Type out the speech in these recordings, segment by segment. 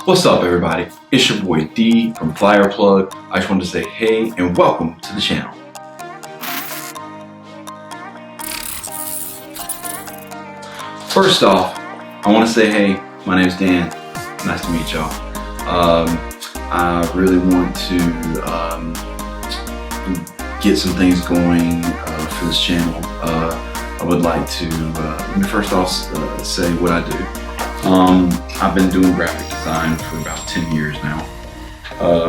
What's up, everybody? It's your boy D from Flyerplug. I just wanted to say hey and welcome to the channel. First off, I want to say hey, my name's Dan. Nice to meet y'all. I really want to get some things going for this channel. I would like to, let me first off say what I do. I've been doing graphic design for about 10 years now.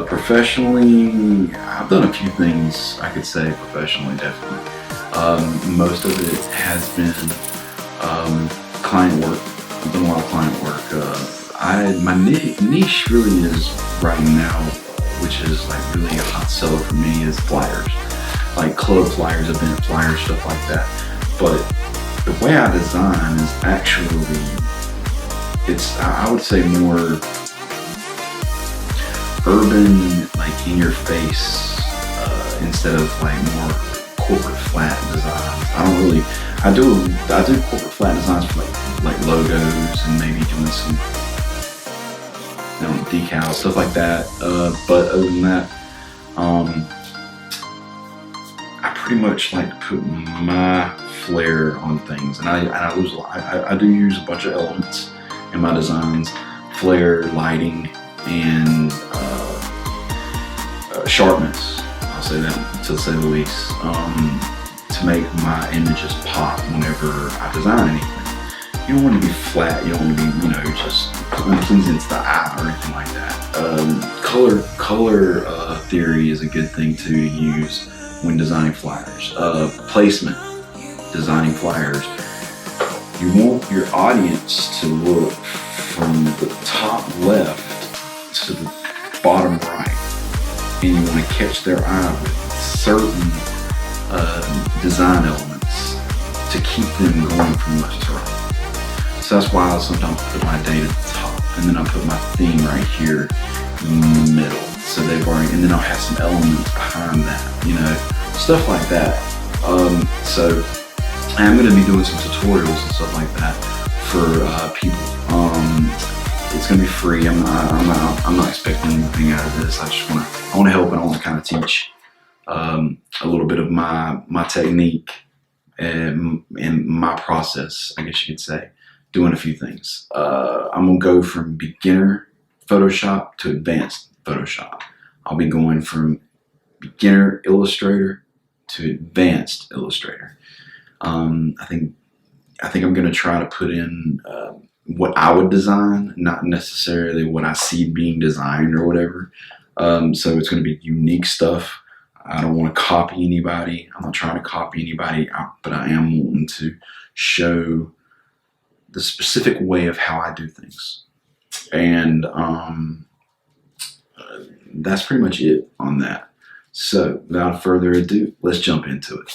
Professionally, I've done a few things, I could say professionally, definitely. Most of it has been client work. I've done a lot of client work. My niche really is right now, which is like really a hot seller for me, is flyers. Like club flyers, event flyers, stuff like that. But the way I design is actually, I would say more urban, like in your face, instead of like more corporate flat designs. I do corporate flat designs for like logos and maybe doing some, decals, stuff like that. But other than that, I pretty much like to put my flair on things, and I lose a lot. I do use a bunch of elements in my designs: flare, lighting, and sharpness. I'll say that, to say the least, to make my images pop whenever I design anything. You don't want to be flat. You don't want to be, just pleasing to the eye or anything like that. Color theory is a good thing to use when designing flyers. Placement, designing flyers. You want your audience to look from the top left to the bottom right, and you want to catch their eye with certain design elements to keep them going from left to right. So that's why I sometimes put my date at the top, and then I put my theme right here in the middle. So they've already, and then I'll have some elements behind that, stuff like that. So I'm going to be doing some tutorials and stuff like that for people. It's going to be free. I'm not expecting anything out of this. I want to help, and I want to kind of teach a little bit of my technique and my process, I guess you could say, doing a few things. I'm going to go from beginner Photoshop to advanced Photoshop. I'll be going from beginner Illustrator to advanced Illustrator. I think I'm going to try to put in what I would design, not necessarily what I see being designed or whatever. So it's going to be unique stuff. I don't want to copy anybody. I'm not trying to copy anybody, but I am wanting to show the specific way of how I do things. And that's pretty much it on that. So without further ado, let's jump into it.